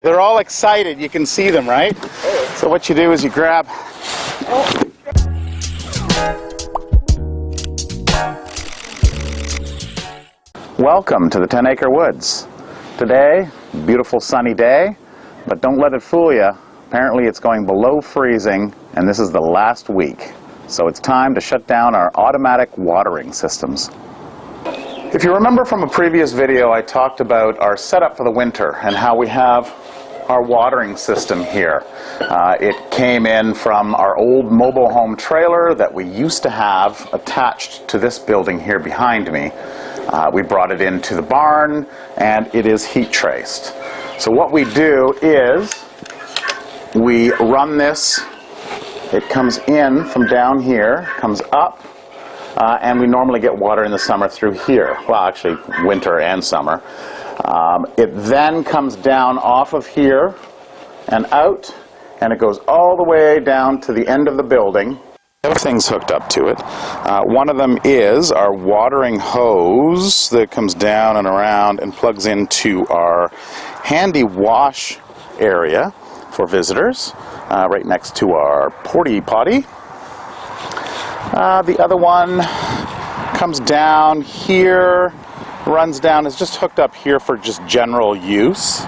They're all excited. You can see them, right? So what you do is you grab... Welcome to the 10-acre woods. Today, beautiful sunny day, but don't let it fool you. Apparently it's going below freezing, and this is the last week. So it's time to shut down our automatic watering systems. If you remember from a previous video, I talked about our setup for the winter and how we have our watering system here. It came in from our old mobile home trailer that we used to have attached to this building here behind me. We brought it into the barn, and it is heat traced. So what we do is we run this. It comes in from down here, comes up, and we normally get water in the summer through here. Well, actually, winter and summer. It then comes down off of here and out, and it goes all the way down to the end of the building. We have things hooked up to it. One of them is our watering hose that comes down and around and plugs into our handy wash area for visitors, right next to our porta potty. The other one comes down here, runs down, is just hooked up here for just general use.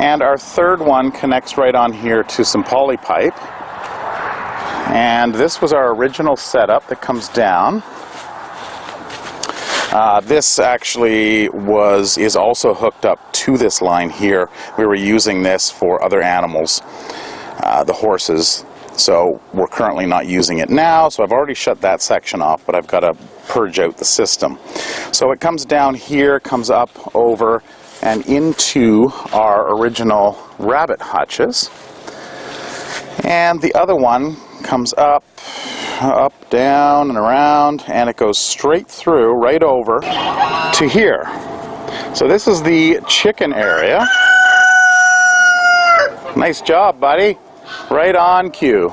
And our third one connects right on here to some poly pipe. And this was our original setup that comes down. This actually is also hooked up to this line here. We were using this for other animals, the horses. So we're currently not using it now, so I've already shut that section off, but I've got to purge out the system. So it comes down here, comes up over and into our original rabbit hutches. And the other one comes up, down, and around, and it goes straight through, right over to here. So this is the chicken area. Nice job, buddy. Right on cue.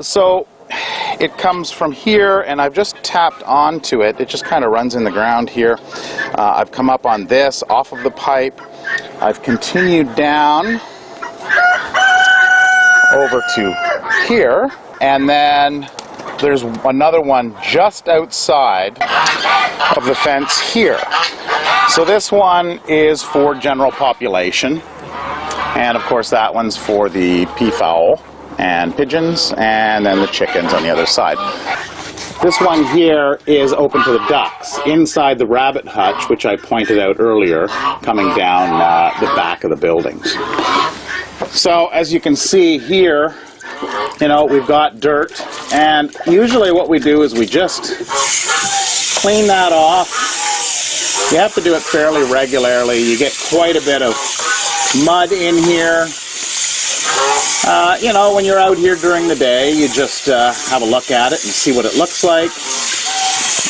So it comes from here, and I've just tapped onto it. It just kind of runs in the ground here. I've come up on this, off of the pipe. I've continued down over to here, and then there's another one just outside of the fence here. So this one is for general population, and of course that one's for the peafowl and pigeons, and then the chickens on the other side. This one here is open to the ducks inside the rabbit hutch, which I pointed out earlier, coming down the back of the buildings. So as you can see here, you know, we've got dirt, and usually what we do is we just clean that off. You have to do it fairly regularly. You get quite a bit of mud in here. You know, when you're out here during the day, you just have a look at it and see what it looks like,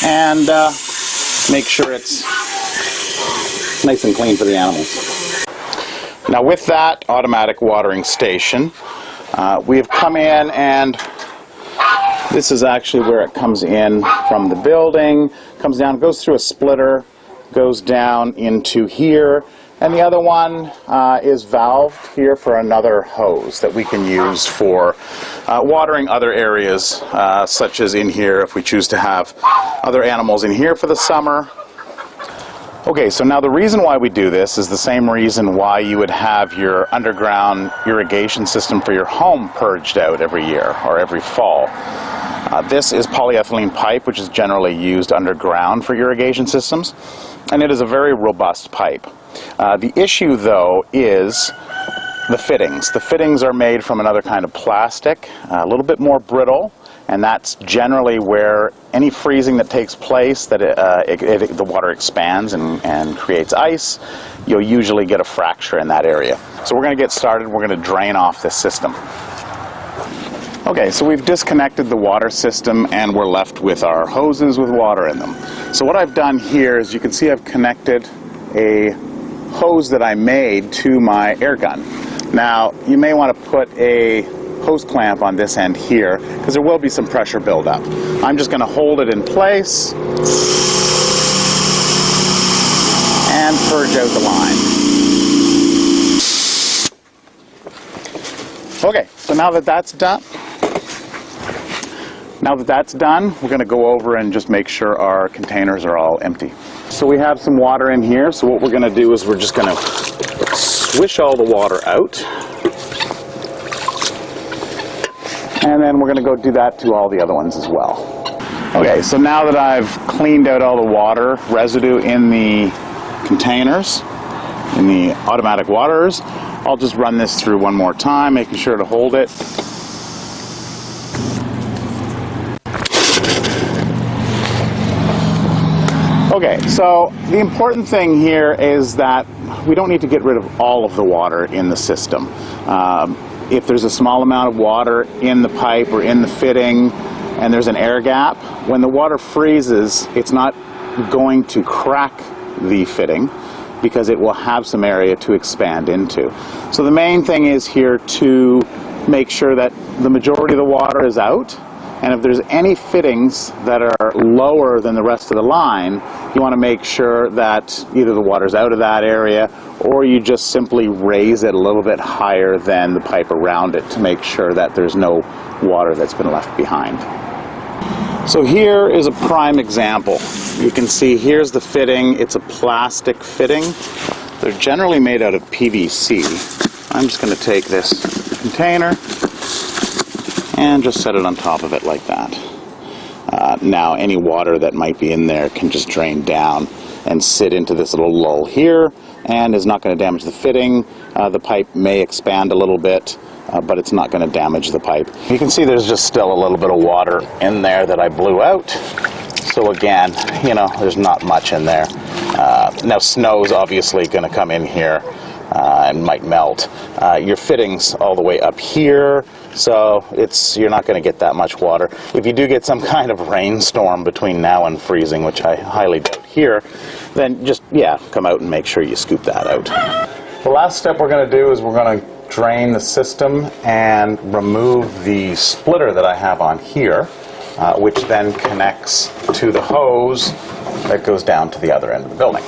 and make sure it's nice and clean for the animals. Now with that automatic watering station, we have come in, and this is actually where it comes in from the building, comes down, goes through a splitter, goes down into here, and the other one is valved here for another hose that we can use for watering other areas, such as in here if we choose to have other animals in here for the summer. Okay, so now the reason why we do this is the same reason why you would have your underground irrigation system for your home purged out every year or every fall. This is polyethylene pipe, which is generally used underground for irrigation systems, and it is a very robust pipe. The issue, though, is the fittings. The fittings are made from another kind of plastic, a little bit more brittle, and that's generally where any freezing that takes place, that the water expands and creates ice, you'll usually get a fracture in that area. So we're going to get started. We're going to drain off this system. Okay, so we've disconnected the water system, and we're left with our hoses with water in them. So what I've done here is, you can see I've connected a hose that I made to my air gun. Now, you may want to put a hose clamp on this end here, because there will be some pressure buildup. I'm just going to hold it in place and purge out the line. Okay, so now that that's done, we're going to go over and just make sure our containers are all empty. So we have some water in here, so what we're going to do is we're just going to swish all the water out. And then we're going to go do that to all the other ones as well. Okay, so now that I've cleaned out all the water residue in the containers, in the automatic waters, I'll just run this through one more time, making sure to hold it. Okay, so the important thing here is that we don't need to get rid of all of the water in the system. If there's a small amount of water in the pipe or in the fitting and there's an air gap, when the water freezes, it's not going to crack the fitting because it will have some area to expand into. So the main thing is here to make sure that the majority of the water is out, and if there's any fittings that are lower than the rest of the line, you want to make sure that either the water's out of that area or you just simply raise it a little bit higher than the pipe around it to make sure that there's no water that's been left behind. So here is a prime example. You can see here's the fitting. It's a plastic fitting. They're generally made out of PVC. I'm just going to take this container and just set it on top of it like that. Now any water that might be in there can just drain down and sit into this little lull here and is not going to damage the fitting. The pipe may expand a little bit, but it's not going to damage the pipe. You can see there's just still a little bit of water in there that I blew out. So again, you know, there's not much in there. Now snow's obviously going to come in here and might melt. Your fitting's all the way up here, so you're not going to get that much water. If you do get some kind of rainstorm between now and freezing, which I highly doubt here, then just, come out and make sure you scoop that out. The last step we're going to do is we're going to drain the system and remove the splitter that I have on here, which then connects to the hose that goes down to the other end of the building.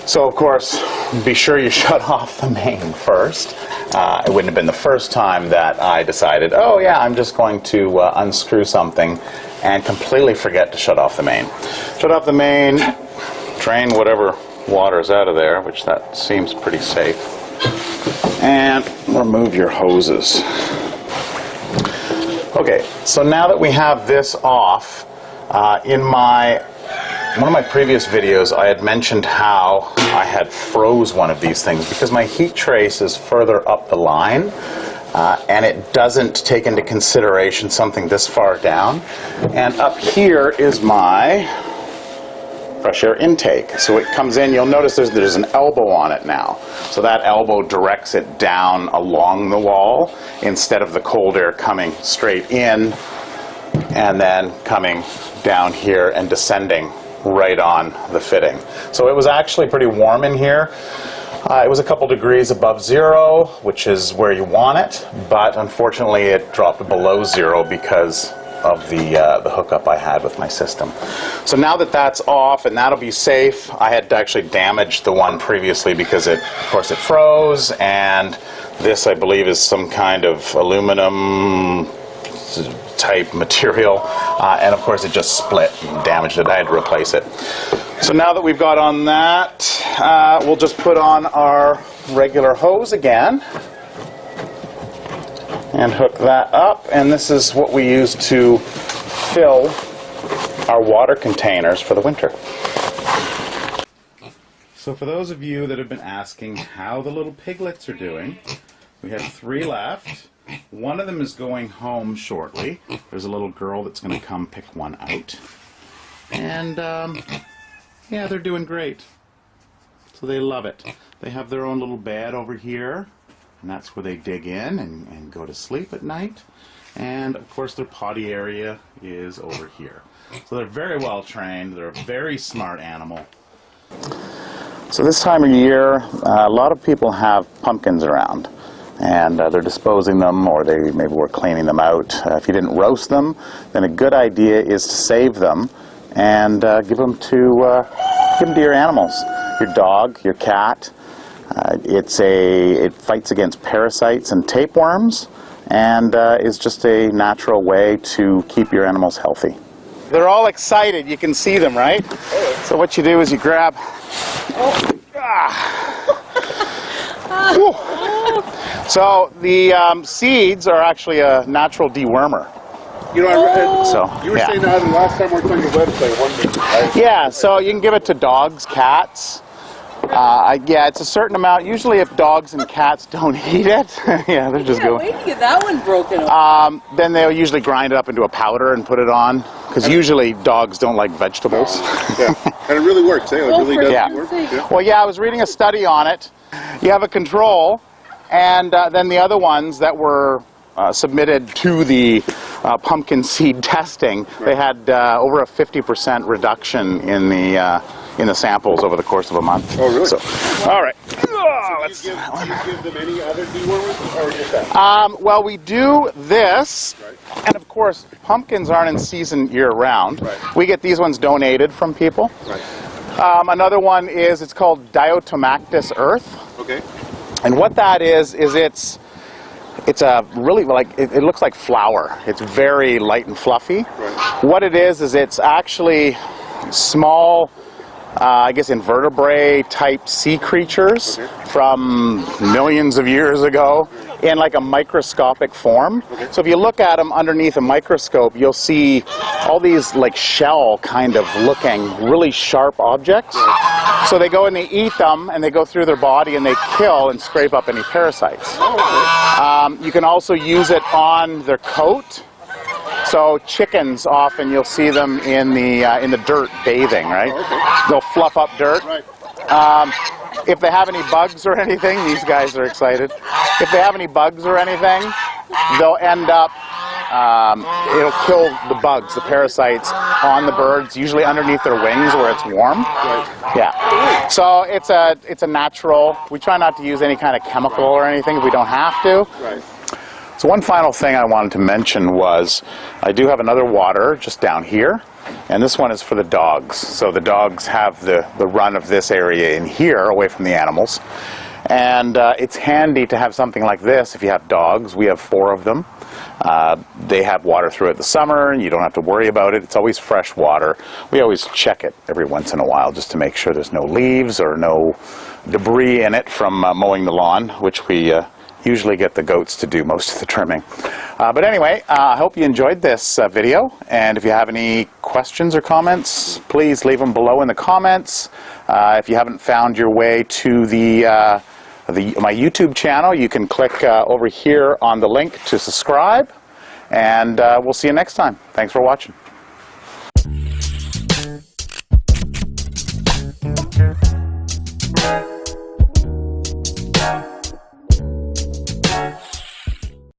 So of course, be sure you shut off the main first. It wouldn't have been the first time that I decided, oh yeah, I'm just going to unscrew something and completely forget to shut off the main. Shut off the main, drain whatever water is out of there, which that seems pretty safe, and remove your hoses. Okay, so now that we have this off, in one of my previous videos I had mentioned how I had froze one of these things because my heat trace is further up the line and it doesn't take into consideration something this far down, and up here is my fresh air intake. So it comes in, you'll notice there's an elbow on it now. So that elbow directs it down along the wall instead of the cold air coming straight in and then coming down here and descending right on the fitting. So it was actually pretty warm in here. It was a couple degrees above zero, which is where you want it, but unfortunately it dropped below zero because of the hookup I had with my system. So now that that's off and that'll be safe, I had actually damaged the one previously because of course it froze, and this I believe is some kind of aluminum type material, and of course it just split and damaged it. I had to replace it. So now that we've got on that, we'll just put on our regular hose again and hook that up, and this is what we use to fill our water containers for the winter. So for those of you that have been asking how the little piglets are doing, we have 3 left. One of them is going home shortly. There's a little girl that's going to come pick one out. And yeah, they're doing great. So they love it. They have their own little bed over here, and that's where they dig in and go to sleep at night. And of course their potty area is over here. So they're very well trained. They're a very smart animal. So this time of year, a lot of people have pumpkins around, and they're disposing them, or they maybe were cleaning them out. If you didn't roast them, then a good idea is to save them and give them to your animals, your dog, your cat. It fights against parasites and tapeworms, and is just a natural way to keep your animals healthy. They're all excited. You can see them, right? So what you do is you grab... So the seeds are actually a natural dewormer. You know, So, you were saying that last time we were on your website. Yeah, so you can give it to dogs, cats. Yeah, it's a certain amount. Usually if dogs and cats don't eat it, yeah, they're just going. Wait to get that one broken. Then they'll usually grind it up into a powder and put it on, because usually dogs don't like vegetables. Yeah, and it really works, eh? It really does work. Yeah. Well, yeah, I was reading a study on it. You have a control, and then the other ones that were submitted to the pumpkin seed testing, they had over a 50% reduction in the samples over the course of a month. Oh, really? So, all right. Do you give them any other dewormers, or just that? Well, we do this, Right. and of course, pumpkins aren't in season year-round. Right. We get these ones donated from people. Right. Another one is, it's called diatomaceous earth. Okay. And what that is it's a really, like, it looks like flour. It's very light and fluffy. Right. What it is it's actually small, I guess, invertebrate type sea creatures from millions of years ago in like a microscopic form. So if you look at them underneath a microscope, you'll see all these like shell kind of looking really sharp objects. So they go and they eat them, and they go through their body and they kill and scrape up any parasites. You can also use it on their coat. So chickens, often you'll see them in the dirt bathing, right? They'll fluff up dirt. If they have any bugs or anything, these guys are excited. If they have any bugs or anything, they'll end up, it'll kill the bugs, the parasites on the birds, usually underneath their wings where it's warm. Yeah. So it's a natural. We try not to use any kind of chemical or anything if we don't have to. So one final thing I wanted to mention was I do have another water just down here, and this one is for the dogs. So the dogs have the run of this area in here away from the animals, and it's handy to have something like this if you have dogs. We have 4 of them. They have water throughout the summer, and you don't have to worry about it. It's always fresh water. We always check it every once in a while just to make sure there's no leaves or no debris in it from mowing the lawn, which we usually get the goats to do most of the trimming. But anyway, I hope you enjoyed this video, and if you have any questions or comments, please leave them below in the comments. If you haven't found your way to my YouTube channel, you can click over here on the link to subscribe, and we'll see you next time. Thanks for watching.